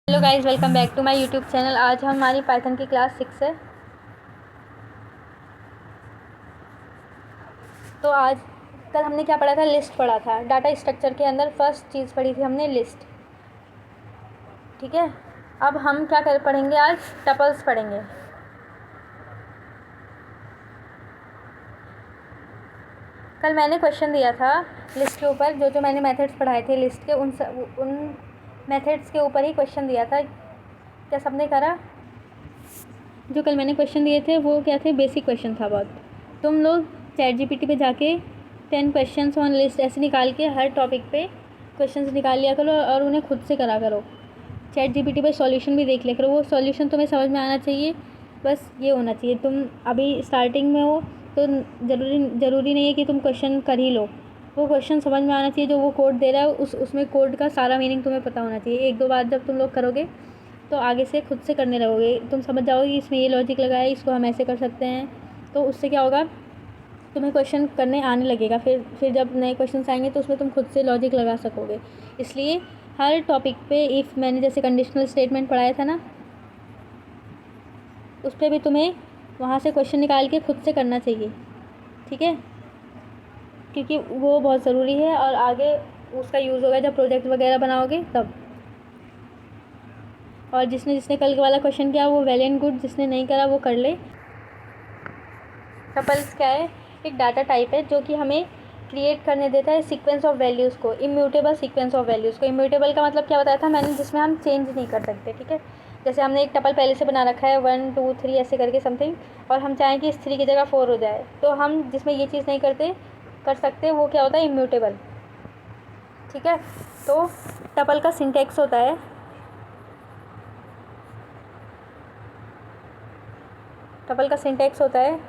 Hello guys, welcome back to my YouTube channel. आज हमारी Python की क्लास 6 है। तो आज कल हमने क्या पढ़ा था? लिस्ट पढ़ा था। डाटा स्ट्रक्चर के अंदर फर्स्ट चीज़ पढ़ी थी हमने लिस्ट। ठीक है, अब हम क्या पढ़ेंगे? आज टपल्स पढ़ेंगे। कल मैंने क्वेश्चन दिया था लिस्ट के ऊपर, जो मैंने मेथड्स पढ़ाए थे लिस्ट के, उन मेथड्स के ऊपर ही क्वेश्चन दिया था। क्या सबने करा? जो कल मैंने क्वेश्चन दिए थे वो क्या थे? बेसिक क्वेश्चन था बहुत। तुम लोग ChatGPT पे जाके 10 क्वेश्चंस ऑन लिस्ट ऐसे निकाल के हर टॉपिक पे क्वेश्चंस निकाल लिया करो और उन्हें खुद से करा करो। ChatGPT पे सॉल्यूशन भी देख लिया करो। वो सॉल्यूशन तुम्हें समझ में आना चाहिए, बस ये होना चाहिए। तुम अभी स्टार्टिंग में हो तो ज़रूरी नहीं है कि तुम क्वेश्चन कर ही लो। वो क्वेश्चन समझ में आना चाहिए। जो वो कोड दे रहा है उसमें कोड का सारा मीनिंग तुम्हें पता होना चाहिए। एक दो बार जब तुम लोग करोगे तो आगे से खुद से करने लगोगे। तुम समझ जाओगे कि इसमें ये लॉजिक लगा है, इसको हम ऐसे कर सकते हैं। तो उससे क्या होगा, तुम्हें क्वेश्चन करने आने लगेगा। फिर जब नए क्वेश्चन आएंगे तो उसमें तुम खुद से लॉजिक लगा सकोगे। इसलिए हर टॉपिक पे इफ़ मैंने जैसे कंडीशनल स्टेटमेंट पढ़ाया था ना, उस पर भी तुम्हें वहाँ से क्वेश्चन निकाल के खुद से करना चाहिए। ठीक है, क्योंकि वो बहुत ज़रूरी है और आगे उसका यूज़ होगा जब प्रोजेक्ट वगैरह बनाओगे तब। और जिसने कल वाला क्वेश्चन किया वो वेल एंड गुड, जिसने नहीं करा वो कर ले। टपल्स क्या है? एक डाटा टाइप है जो कि हमें क्रिएट करने देता है सीक्वेंस ऑफ वैल्यूज़ को, इम्यूटेबल सीक्वेंस ऑफ वैल्यूज़ को। इम्यूटेबल का मतलब क्या बताया था मैंने? जिसमें हम चेंज नहीं कर सकते। ठीक है, जैसे हमने एक टपल पहले से बना रखा है 1 2 3 ऐसे करके समथिंग, और हम चाहें कि इस 3 की जगह 4 हो जाए, तो हम जिसमें ये चीज़ नहीं कर सकते वो क्या होता है? इम्यूटेबल। ठीक है, तो टपल का सिंटैक्स होता है,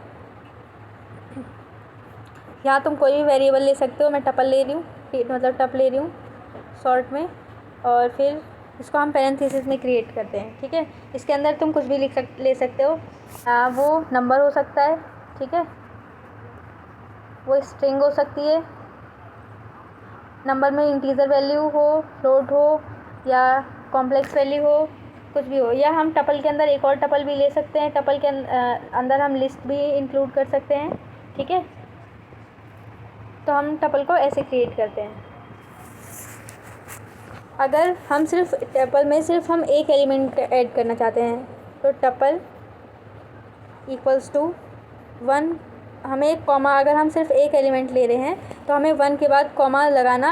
यहाँ तुम कोई भी वेरिएबल ले सकते हो। मैं टपल ले रही हूँ, मतलब टप ले रही हूँ शॉर्ट में, और फिर इसको हम पैरेंथेसिस में क्रिएट करते हैं। ठीक है, इसके अंदर तुम कुछ भी ले सकते हो। वो नंबर हो सकता है, ठीक है, वो स्ट्रिंग हो सकती है, नंबर में इंटीजर वैल्यू हो, फ्लोट हो, या कॉम्प्लेक्स वैल्यू हो, कुछ भी हो। या हम टपल के अंदर एक और टपल भी ले सकते हैं। टपल के अंदर हम लिस्ट भी इंक्लूड कर सकते हैं। ठीक है, तो हम टपल को ऐसे क्रिएट करते हैं। अगर हम सिर्फ टपल में सिर्फ हम एक एलिमेंट ऐड करना चाहते हैं तो टपल इक्वल्स टू 1, हमें एक कॉमा, अगर हम सिर्फ एक एलिमेंट ले रहे हैं तो हमें 1 के बाद कॉमा लगाना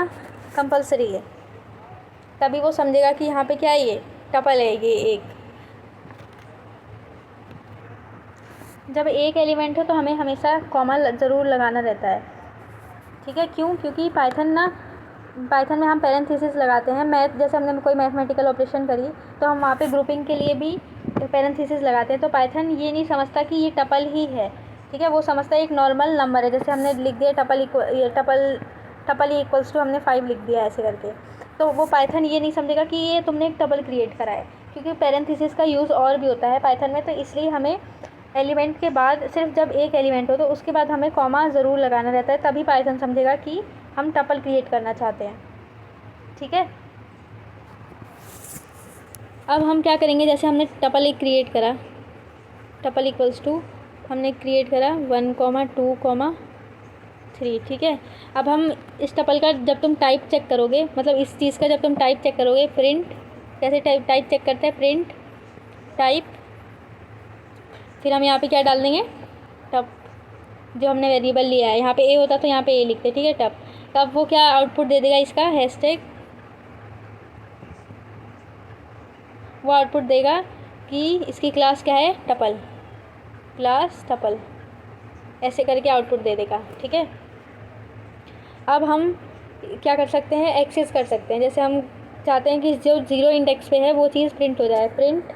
कंपलसरी है, तभी वो समझेगा कि यहाँ पे क्या है, ये टपल है। ये एक, जब एक एलिमेंट है तो हमें हमेशा कॉमा ज़रूर लगाना रहता है। ठीक है, क्यों? क्योंकि पाइथन में हम पैरेंथेसिस लगाते हैं। जैसे हमने कोई मैथमेटिकल ऑपरेशन करी तो हम वहाँ पे ग्रुपिंग के लिए भी पैरेंथेसिस लगाते हैं। तो पाइथन ये नहीं समझता कि ये टपल ही है। ठीक है, वो समझता है एक नॉर्मल नंबर है। जैसे हमने लिख दिया टपल इक्वल्स टू हमने 5 लिख दिया ऐसे करके, तो वो पाइथन ये नहीं समझेगा कि ये तुमने एक टपल क्रिएट करा है, क्योंकि पैरेंथेसिस का यूज़ और भी होता है पाइथन में। तो इसलिए हमें एलिमेंट के बाद सिर्फ जब एक एलिमेंट हो तो उसके बाद हमें कॉमा ज़रूर लगाना रहता है, तभी पाइथन समझेगा कि हम टपल क्रिएट करना चाहते हैं। ठीक है, अब हम क्या करेंगे? जैसे हमने टपल एक क्रिएट करा, टपल इक्वल्स टू हमने क्रिएट करा 1 2 3। ठीक है, अब हम इस टपल का जब तुम टाइप चेक करोगे, मतलब इस चीज़ का जब तुम टाइप चेक करोगे, प्रिंट, कैसे टाइप चेक करते हैं? प्रिंट टाइप, फिर हम यहाँ पे क्या डाल देंगे? टप, जो हमने वेरिएबल लिया है। यहाँ पे ए होता तो यहाँ पे ए लिखते। ठीक है, टप, तब वो क्या आउटपुट दे देगा इसका? हैशटैग। वो आउटपुट देगा कि इसकी क्लास क्या है? टपल, क्लास टपल, ऐसे करके आउटपुट दे देगा। ठीक है, अब हम क्या कर सकते हैं? एक्सेस कर सकते हैं। जैसे हम चाहते हैं कि जो 0 इंडेक्स पे है वो चीज़ प्रिंट हो जाए। प्रिंट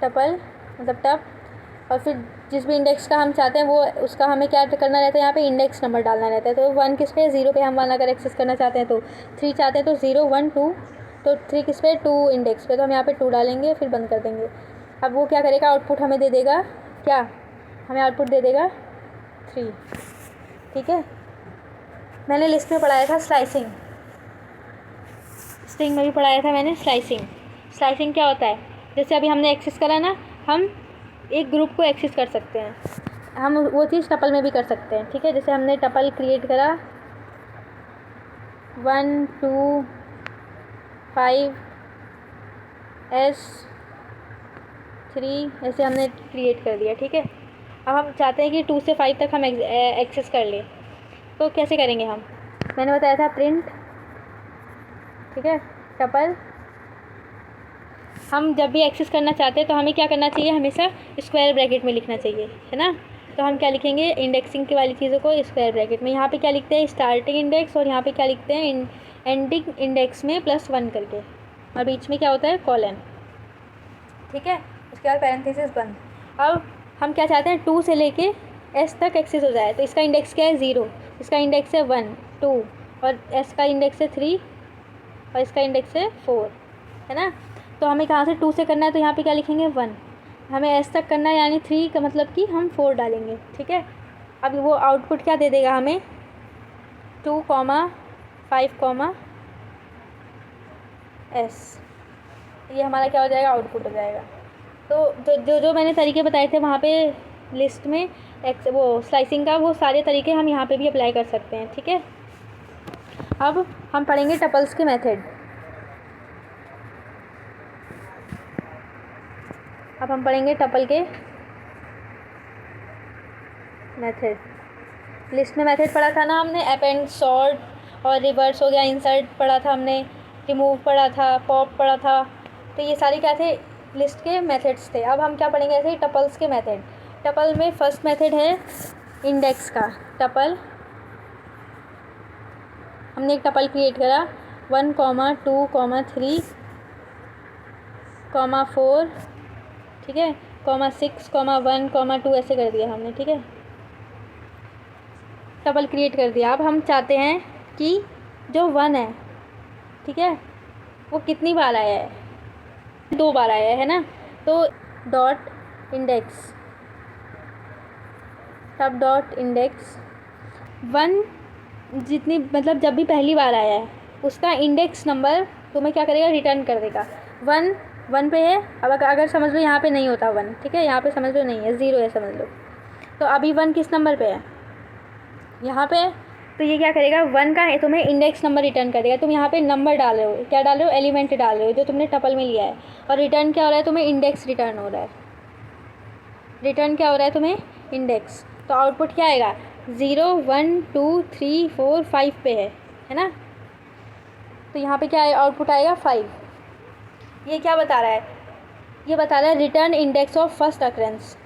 टपल, मतलब टप, और फिर जिस भी इंडेक्स का हम चाहते हैं वो उसका हमें क्या करना रहता है? यहाँ पे इंडेक्स नंबर डालना रहता है। तो 1 किस पे? 0 पे हम 1 अगर एक्सेस करना चाहते हैं तो 3 चाहते हैं तो 0 1 2, तो 3 किस पे? 2 इंडेक्स पे, तो हम यहाँ पे 2 डालेंगे, फिर बंद कर देंगे। अब वो क्या करेगा? आउटपुट हमें दे देगा क्या? हमें आउटपुट दे देगा 3। ठीक है, मैंने लिस्ट में पढ़ाया था स्लाइसिंग। स्ट्रिंग में भी पढ़ाया था मैंने स्लाइसिंग क्या होता है, जैसे अभी हमने एक्सेस करा ना, हम एक ग्रुप को एक्सेस कर सकते हैं, हम वो चीज़ टपल में भी कर सकते हैं, ठीक है। जैसे हमने टपल क्रिएट करा 1 2 5 S3 ऐसे हमने क्रिएट कर दिया, ठीक है। अब हम चाहते हैं कि 2 से 5 तक हम एक्सेस कर लें, तो कैसे करेंगे हम, मैंने बताया था प्रिंट, ठीक है, टपल। हम जब भी एक्सेस करना चाहते हैं तो हमें क्या करना चाहिए, हमेशा स्क्वायर ब्रैकेट में लिखना चाहिए, है ना। तो हम क्या लिखेंगे, इंडेक्सिंग की वाली चीज़ों को स्क्वायर ब्रैकेट में। यहाँ पे क्या लिखते हैं, स्टार्टिंग इंडेक्स, और यहाँ पे क्या लिखते हैं, एंडिंग इंडेक्स में +1 करके, और बीच में क्या होता है, कॉलन, ठीक है। उसके बाद पैरेंथेसिस बंद। अब हम क्या चाहते हैं, 2 से लेके S तक एक्सेस हो जाए, तो इसका इंडेक्स क्या है, 0, इसका इंडेक्स है 1 2, और S का इंडेक्स है 3, और इसका इंडेक्स है 4, है ना। तो हमें कहाँ से 2 से करना है, तो यहाँ पे क्या लिखेंगे 1, हमें S तक करना है, यानी 3 का मतलब कि हम 4 डालेंगे, ठीक है। अब वो आउटपुट क्या दे देगा हमें, 2, 5, S, ये हमारा क्या हो जाएगा, आउटपुट हो जाएगा। तो जो मैंने तरीके बताए थे वहाँ पे लिस्ट में वो स्लाइसिंग का, वो सारे तरीके हम यहाँ पे भी अप्लाई कर सकते हैं, ठीक है। अब हम पढ़ेंगे टपल्स के मेथड। अब हम पढ़ेंगे टपल के मेथड। लिस्ट में मेथड पढ़ा था ना हमने, अपेंड, सॉर्ट और रिवर्स हो गया, इंसर्ट पढ़ा था हमने, रिमूव पढ़ा था, पॉप पढ़ा था। तो ये सारे क्या थे, लिस्ट के मेथड्स थे। अब हम क्या पढ़ेंगे, ऐसे ही टपल्स के मेथड। टपल में फर्स्ट मेथड है इंडेक्स का। टपल, हमने एक टपल क्रिएट करा 1, 2, 3, 4, ठीक है, 6, 1, 2 ऐसे कर दिया हमने, ठीक है, टपल क्रिएट कर दिया। अब हम चाहते हैं कि जो 1 है, ठीक है, वो कितनी बार आया है, 2 बार आया है ना। तो dot index, tub dot index 1, जितनी मतलब जब भी पहली बार आया है उसका इंडेक्स नंबर तुम्हें क्या करेगा, रिटर्न कर देगा। 1 पे है, अब अगर समझ लो यहाँ पे नहीं होता 1, ठीक है, यहाँ पे समझ लो नहीं है, 0 है समझ लो। तो अभी 1 किस नंबर पे है, यहाँ पे, तो ये क्या करेगा, 1 का है तुम्हें इंडेक्स नंबर रिटर्न कर देगा। तुम यहाँ पे नंबर डाल रहे हो, क्या डाल रहे हो, एलिमेंट डाल रहे हो जो तुमने टपल में लिया है, और रिटर्न क्या हो रहा है, तुम्हें इंडेक्स रिटर्न हो रहा है। रिटर्न क्या हो रहा है तुम्हें, इंडेक्स। तो आउटपुट क्या आएगा, 0, 1, 2, 3, 4, 5 पे है ना। तो यहाँ पे क्या है, आउटपुट आएगा 5। ये क्या बता रहा है, ये बता रहा है return index of first occurrence.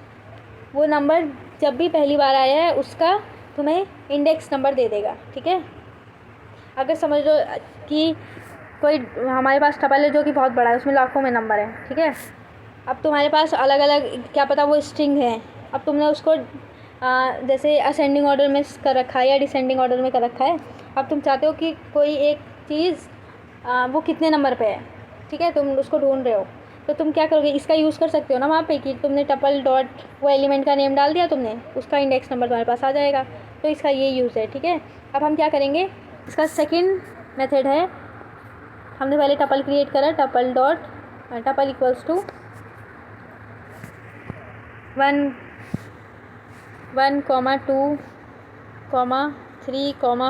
वो नंबर जब भी पहली बार आया है उसका तुम्हें इंडेक्स नंबर दे देगा, ठीक है। अगर समझ लो कि कोई हमारे पास टपल है जो कि बहुत बड़ा है, उसमें लाखों में नंबर है, ठीक है। अब तुम्हारे पास अलग अलग, क्या पता वो स्ट्रिंग है, अब तुमने उसको जैसे असेंडिंग ऑर्डर में कर रखा है या डिसेंडिंग ऑर्डर में कर रखा है। अब तुम चाहते हो कि कोई एक चीज़ वो कितने नंबर पे है, ठीक है, तुम उसको ढूंढ रहे हो, तो तुम क्या करोगे, इसका यूज़ कर सकते हो ना वहाँ पे कि तुमने टपल डॉट वो एलिमेंट का नेम डाल दिया तुमने, उसका इंडेक्स नंबर तुम्हारे पास आ जाएगा। तो इसका ये यूज़ है, ठीक है। अब हम क्या करेंगे, इसका सेकंड मेथड है, हमने पहले टपल क्रिएट करा, tuple dot tuple equals to 1, 2, 3, 4,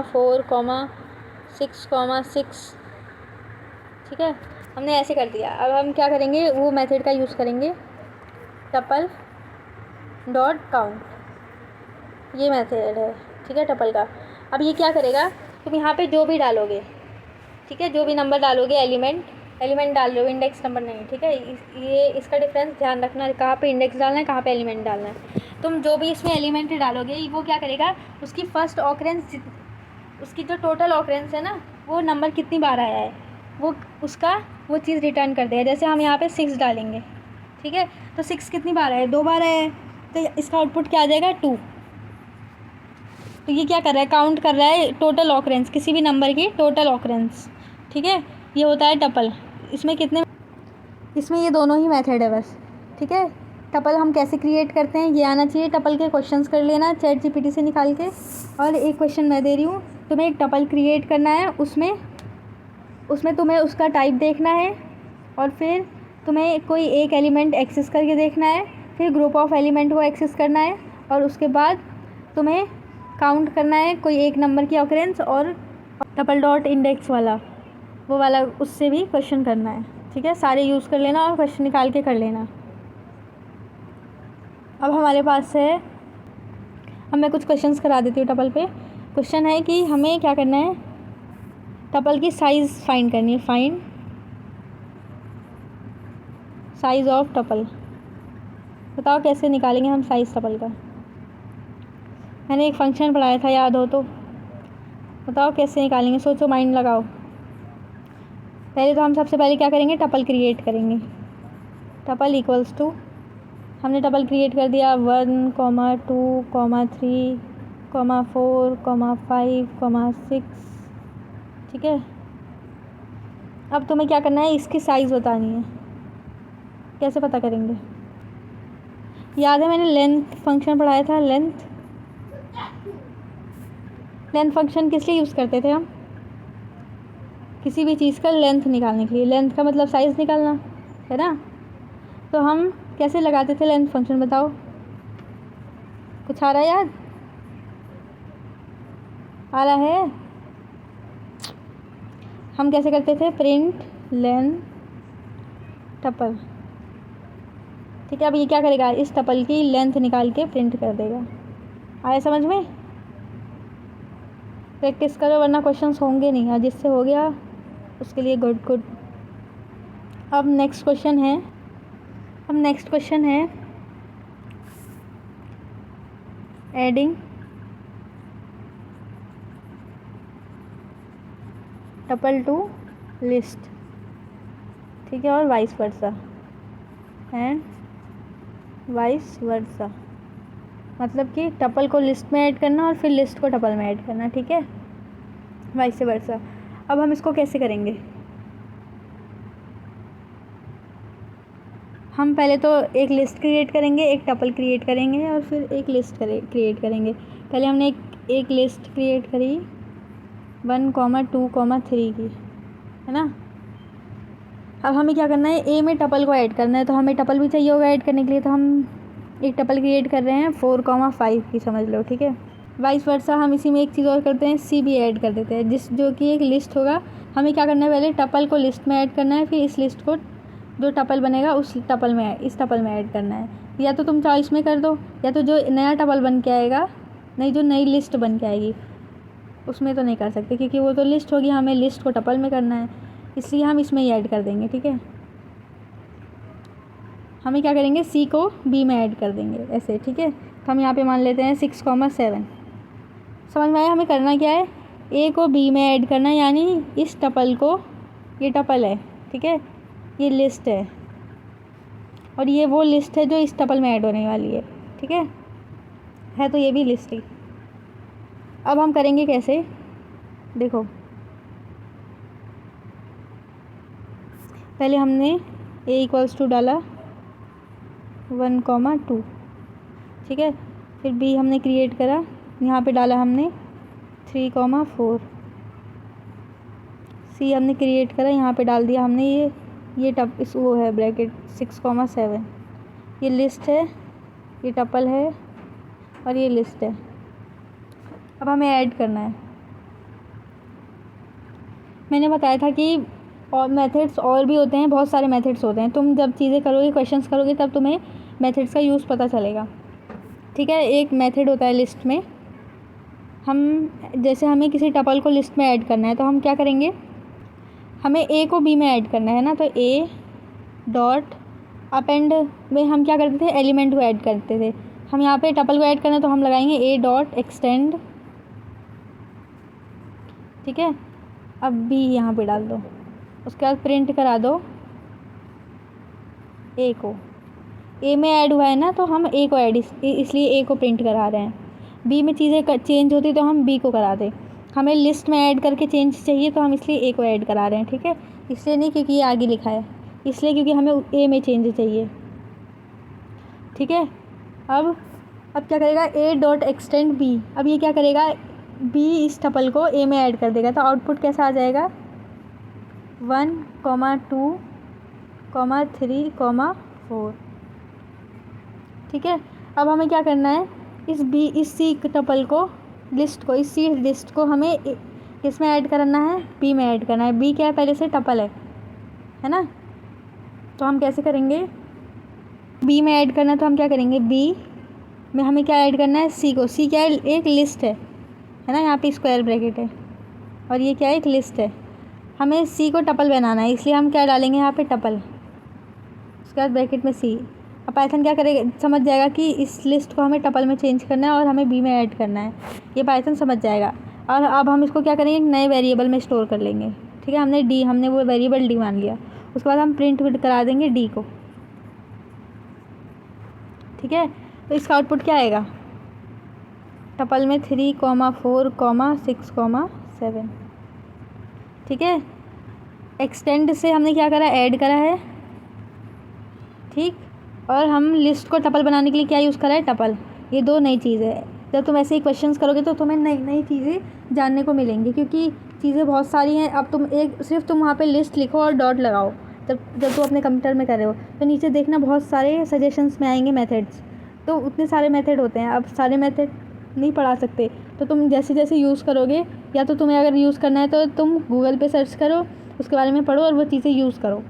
6, ठीक है, हमने ऐसे कर दिया। अब हम क्या करेंगे, वो मेथड का यूज़ करेंगे, टपल डॉट काउंट, ये मेथड है, ठीक है, टपल का। अब ये क्या करेगा, तुम यहाँ पे जो भी डालोगे, ठीक है, जो भी नंबर डालोगे, एलिमेंट डाल रहे हो, इंडेक्स नंबर नहीं, ठीक है। ये इसका डिफरेंस ध्यान रखना, कहाँ पे इंडेक्स डालना है, कहाँ पे एलिमेंट डालना है। तुम जो भी इसमें एलिमेंट डालोगे वो क्या करेगा, उसकी फर्स्ट ऑकरेंस, उसकी जो टोटल ऑकरेंस है ना, वो नंबर कितनी बार आया है वो चीज़ रिटर्न कर देगा। जैसे हम यहाँ पे 6 डालेंगे, ठीक है, तो 6 कितनी बार आया है, 2 बार आया है, तो इसका आउटपुट क्या आ जाएगा, 2। तो ये क्या कर रहा है, काउंट कर रहा है टोटल ऑकरेंस, किसी भी नंबर की टोटल ऑकरेंस, ठीक है। ये होता है टपल। इसमें ये दोनों ही मेथड है बस, ठीक है। टपल हम कैसे क्रिएट करते हैं ये आना चाहिए। टपल के क्वेश्चंस कर लेना ChatGPT से निकाल के। और एक क्वेश्चन मैं दे रही हूँ, तुम्हें एक टपल क्रिएट करना है, उसमें उसमें तुम्हें उसका टाइप देखना है और फिर तुम्हें कोई एक एलिमेंट एक्सेस करके देखना है, फिर ग्रुप ऑफ एलिमेंट को एक्सेस करना है और उसके बाद तुम्हें काउंट करना है कोई एक नंबर की ऑकरेंस और डबल डॉट इंडेक्स वाला वो वाला उससे भी क्वेश्चन करना है। ठीक है, सारे यूज़ कर लेना और क्वेश्चन निकाल के कर लेना। अब हमारे पास है, अब मैं कुछ क्वेश्चंस करा देती हूँ टपल पे। क्वेश्चन है कि हमें क्या करना है, टपल की साइज़ फाइंड करनी है। Find size of tuple. बताओ कैसे निकालेंगे हम साइज़ टपल का। मैंने एक फंक्शन पढ़ाया था, याद हो तो बताओ कैसे निकालेंगे, सोचो, माइंड लगाओ। पहले तो हम सबसे पहले क्या करेंगे, टपल क्रिएट करेंगे। टपल इक्वल्स टू, हमने टपल क्रिएट कर दिया 1, 2, 3, 4, 5, 6। ठीक है, अब तुम्हें क्या करना है, इसकी साइज़ बतानी है। कैसे पता करेंगे, याद है मैंने लेंथ फंक्शन पढ़ाया था। लेंथ फंक्शन किस लिए यूज़ करते थे हम, किसी भी चीज़ का लेंथ निकालने के लिए। लेंथ का मतलब साइज़ निकालना है ना। तो हम कैसे लगाते थे लेंथ फंक्शन, बताओ, कुछ आ रहा है याद, आ रहा है। हम कैसे करते थे, प्रिंट लेंथ टपल। ठीक है, अब ये क्या करेगा, इस टपल की लेंथ निकाल के प्रिंट कर देगा। आया समझ में, प्रैक्टिस करो वरना क्वेश्चंस होंगे नहीं, और जिससे हो गया उसके लिए गुड। अब नेक्स्ट क्वेश्चन है एडिंग टपल टू लिस्ट। ठीक है, और वाइस वर्सा, मतलब कि टपल को लिस्ट में ऐड करना और फिर लिस्ट को टपल में ऐड करना। ठीक है, वाइस वर्सा। अब हम इसको कैसे करेंगे, हम पहले तो एक लिस्ट क्रिएट करेंगे, एक टपल क्रिएट करेंगे और फिर एक लिस्ट क्रिएट करेंगे। पहले हमने एक लिस्ट क्रिएट करी 1, 2, 3 की, है ना। अब हमें क्या करना है, ए में टपल को ऐड करना है, तो हमें टपल भी चाहिए होगा ऐड करने के लिए, तो हम एक टपल क्रिएट कर रहे हैं 4, 5 की, समझ लो। ठीक है, वाइस वर्सा हम इसी में एक चीज़ और करते हैं, सी भी ऐड कर देते हैं, जो कि एक लिस्ट होगा। हमें क्या करना है, पहले टपल को लिस्ट में ऐड करना है, फिर इस लिस्ट को जो टपल बनेगा इस टपल में ऐड करना है। या तो तुम चॉइस में कर दो, या तो जो नया टपल बन के आएगा, नहीं जो नई लिस्ट बन के आएगी उसमें तो नहीं कर सकते, क्योंकि वो तो लिस्ट होगी, हमें लिस्ट को टपल में करना है, इसलिए हम इसमें ही ऐड कर देंगे। ठीक है, हमें क्या करेंगे, सी को बी में ऐड कर देंगे ऐसे। ठीक है, तो हम यहाँ पे मान लेते हैं 6, 7। समझ में आया हमें करना क्या है, ए को बी में ऐड करना है, यानी इस टपल को, ये टपल है, ठीक है, ये लिस्ट है और ये वो लिस्ट है जो इस टपल में ऐड होने वाली है। ठीक है तो ये भी लिस्ट ही। अब हम करेंगे कैसे, देखो, पहले हमने ए इक्वल्स टू डाला 1, 2। ठीक है, फिर बी हमने क्रिएट करा, यहाँ पे डाला हमने 3, 4। सी हमने क्रिएट करा, यहाँ पे डाल दिया हमने ये इस वो है ब्रैकेट 6, 7। ये लिस्ट है, ये टपल है और ये लिस्ट है। अब हमें ऐड करना है। मैंने बताया था कि और मेथड्स और भी होते हैं, बहुत सारे मेथड्स होते हैं। तुम जब चीज़ें करोगे, क्वेश्चंस करोगे, तब तुम्हें मेथड्स का यूज़ पता चलेगा। ठीक है, एक मेथड होता है लिस्ट में, जैसे हमें किसी टपल को लिस्ट में ऐड करना है तो हम क्या करेंगे, हमें ए को बी में ऐड करना है ना, तो ए डॉट अपेंड में हम क्या करते थे, एलिमेंट को ऐड करते थे। हम यहाँ पे टपल को ऐड करना है तो हम लगाएंगे ए डॉट एक्सटेंड। ठीक है, अब बी यहाँ पे डाल दो, उसके बाद प्रिंट करा दो ए को। ए में ऐड हुआ है ना, तो हम ए को ऐड इसलिए ए को प्रिंट करा रहे हैं। बी में चीज़ें चेंज होती तो हम बी को करा दें। हमें लिस्ट में ऐड करके चेंज चाहिए तो हम इसलिए ए को ऐड करा रहे हैं। ठीक है, इसलिए नहीं क्योंकि ये आगे लिखा है, इसलिए क्योंकि हमें ए में चेंज चाहिए। ठीक है, अब क्या करेगा, ए डॉट एक्सटेंड बी। अब ये क्या करेगा, बी इस टपल को ए में ऐड कर देगा, तो आउटपुट कैसा आ जाएगा, 1, 2, 3, 4। ठीक है, अब हमें क्या करना है, इस सी टपल को, इस सी लिस्ट को हमें इसमें ऐड करना है, बी में ऐड करना है। बी क्या है, पहले से टपल है ना। तो हम कैसे करेंगे, बी में ऐड करना है तो हम क्या करेंगे, बी में हमें क्या ऐड करना है, सी को। सी क्या है, एक लिस्ट है ना, यहाँ पे स्क्वायर ब्रैकेट है और ये क्या है, एक लिस्ट है। हमें सी को टपल बनाना है, इसलिए हम क्या डालेंगे यहाँ पे, टपल, उसके बाद ब्रैकेट में सी। अब पाइथन क्या करेगा, समझ जाएगा कि इस लिस्ट को हमें टपल में चेंज करना है और हमें बी में ऐड करना है। ये पाइथन समझ जाएगा। और अब हम इसको क्या करेंगे, एक नए वेरिएबल में स्टोर कर लेंगे। ठीक है, हमने वो वेरिएबल डी मान लिया। उसके बाद हम प्रिंट करा देंगे डी को। ठीक है, तो इसका आउटपुट क्या आएगा, टपल में 3, 4, 6, 7। ठीक है, एक्सटेंड से हमने क्या करा, ऐड करा है। ठीक, और हम लिस्ट को टपल बनाने के लिए क्या यूज़ करा है, टपल। ये दो नई चीज़ें है। जब तुम ऐसे ही क्वेश्चंस करोगे तो तुम्हें नई नई चीज़ें जानने को मिलेंगी, क्योंकि चीज़ें बहुत सारी हैं। अब सिर्फ तुम वहाँ पे लिस्ट लिखो और डॉट लगाओ। जब तुम अपने कंप्यूटर में कर रहे हो तो नीचे देखना बहुत सारे सजेशंस में आएंगे मेथड्स। तो उतने सारे मेथड होते हैं, अब सारे मेथड नहीं पढ़ा सकते। तो तुम जैसे जैसे यूज़ करोगे, या तो तुम्हें अगर यूज़ करना है तो तुम गूगल पे सर्च करो, उसके बारे में पढ़ो और वो चीज़ें यूज़ करो,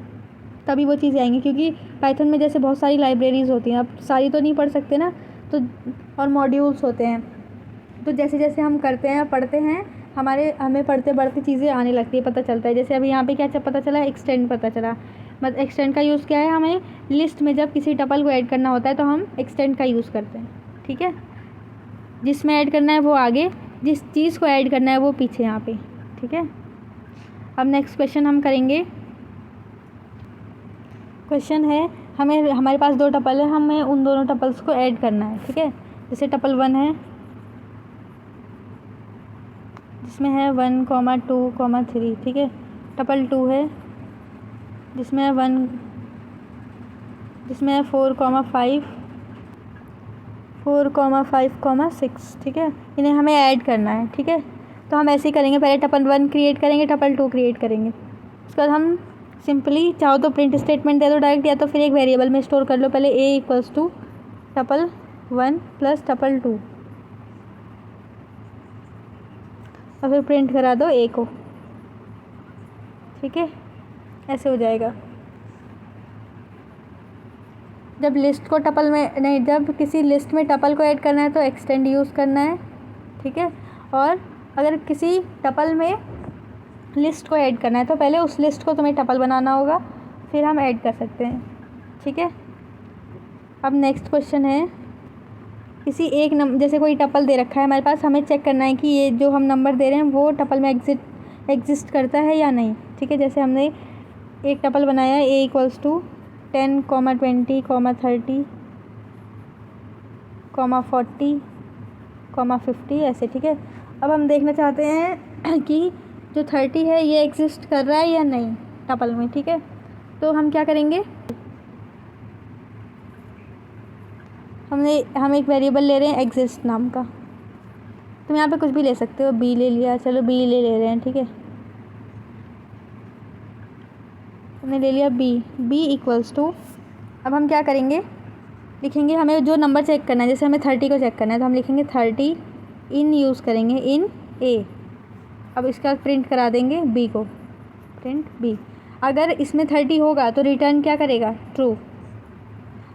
तभी वो चीज़ें आएंगी। क्योंकि पाइथन में जैसे बहुत सारी लाइब्रेरीज़ होती हैं, अब सारी तो नहीं पढ़ सकते ना, तो और मॉड्यूल्स होते हैं। तो जैसे जैसे हम करते हैं, पढ़ते हैं, हमें पढ़ते पढ़ते चीज़ें आने लगती है, पता चलता है। जैसे अभी यहाँ पे क्या पता चला, एक्सटेंड पता चला। मतलब एक्सटेंड का यूज़ क्या है, हमें लिस्ट में जब किसी टपल को ऐड करना होता है तो हम एक्सटेंड का यूज़ करते हैं। ठीक है, जिसमें ऐड करना है वो आगे, जिस चीज़ को ऐड करना है वो पीछे यहाँ पे। ठीक है, अब नेक्स्ट क्वेश्चन हम करेंगे। क्वेश्चन है, हमारे पास दो टपल है, हमें उन दोनों टपल्स को ऐड करना है। ठीक है, जैसे टपल 1 है जिसमें है 1, 2, 3। ठीक है, टपल 2 है जिसमें है 4, 5, 6। ठीक है, इन्हें हमें ऐड करना है। ठीक है, तो हम ऐसे ही करेंगे, पहले टपल 1 क्रिएट करेंगे, टपल 2 क्रिएट करेंगे। उसके बाद हम सिंपली चाहो तो प्रिंट स्टेटमेंट दे दो डायरेक्ट, या तो फिर एक वेरिएबल में स्टोर कर लो। पहले a = टपल 1 + टपल 2 और फिर प्रिंट करा दो a को। ठीक है, ऐसे हो जाएगा। जब किसी लिस्ट में टपल को ऐड करना है तो एक्सटेंड यूज़ करना है। ठीक है, और अगर किसी टपल में लिस्ट को ऐड करना है तो पहले उस लिस्ट को तुम्हें टपल बनाना होगा, फिर हम ऐड कर सकते हैं। ठीक है, अब नेक्स्ट क्वेश्चन है, किसी एक जैसे कोई टपल दे रखा है हमारे पास, हमें चेक करना है कि ये जो हम नंबर दे रहे हैं वो टपल में एग्जिस्ट करता है या नहीं। ठीक है, जैसे हमने एक टपल बनाया है, a = 10, 20, 30, 40, 50 ऐसे। ठीक है, अब हम देखना चाहते हैं कि जो 30 है ये एग्जिस्ट कर रहा है या नहीं टपल में। ठीक है, तो हम क्या करेंगे, हम एक वेरिएबल ले रहे हैं एग्जिस्ट नाम का। तुम यहाँ पे कुछ भी ले सकते हो, बी ले लिया, चलो बी ले रहे हैं। ठीक है, हमने ले लिया b = अब हम क्या करेंगे, लिखेंगे, हमें जो नंबर चेक करना है, जैसे हमें 30 को चेक करना है तो हम लिखेंगे 30 इन यूज़ करेंगे, इन a। अब इसके बाद प्रिंट करा देंगे b को, प्रिंट b। अगर इसमें 30 होगा तो रिटर्न क्या करेगा, ट्रू।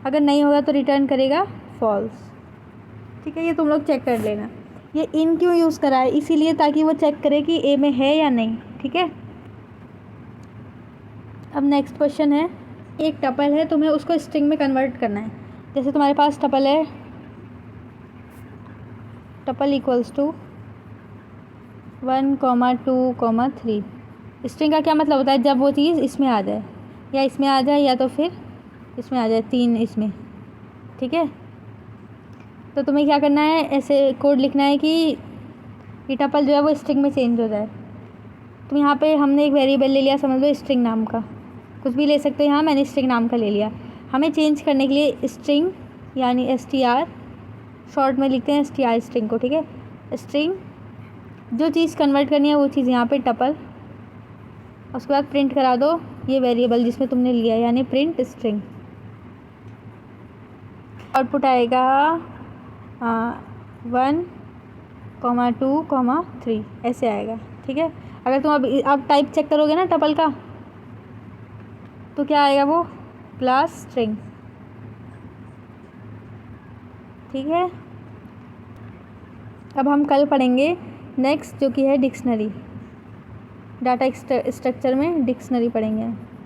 अगर नहीं होगा तो रिटर्न करेगा फॉल्स। ठीक है, ये तुम लोग चेक कर लेना। ये इन क्यों यूज़ करा है, इसीलिए ताकि वो चेक करे कि a में है या नहीं। ठीक है, अब नेक्स्ट क्वेश्चन है, एक टपल है, तुम्हें उसको स्ट्रिंग में कन्वर्ट करना है। जैसे तुम्हारे पास टपल है, टपल = 1, 2, 3। स्ट्रिंग का क्या मतलब होता है, जब वो चीज़ इसमें आ जाए, या इसमें आ जाए या तो फिर इसमें आ जाए, 3 इसमें। ठीक है, तो तुम्हें क्या करना है, ऐसे कोड लिखना है कि ये टपल जो है वो स्ट्रिंग में चेंज हो जाए। तुम यहाँ पे हमने एक वेरिएबल ले लिया, समझ लो स्ट्रिंग नाम का, कुछ भी ले सकते हो। यहाँ मैंने स्ट्रिंग नाम का ले लिया। हमें चेंज करने के लिए स्ट्रिंग यानी str, शॉर्ट में लिखते हैं str स्ट्रिंग को। ठीक है, स्ट्रिंग जो चीज़ कन्वर्ट करनी है वो चीज़ यहाँ पे टपल उसके बाद प्रिंट करा दो ये वेरिएबल जिसमें तुमने लिया है, यानी प्रिंट स्ट्रिंग। आउटपुट आएगा 1,2,3 ऐसे आएगा। ठीक है, अगर तुम अब टाइप चेक करोगे ना टपल का, तो क्या आएगा वो क्लास स्ट्रिंग। ठीक है, अब हम कल पढ़ेंगे नेक्स्ट जो कि है डिक्शनरी। डाटा स्ट्रक्चर में डिक्शनरी पढ़ेंगे।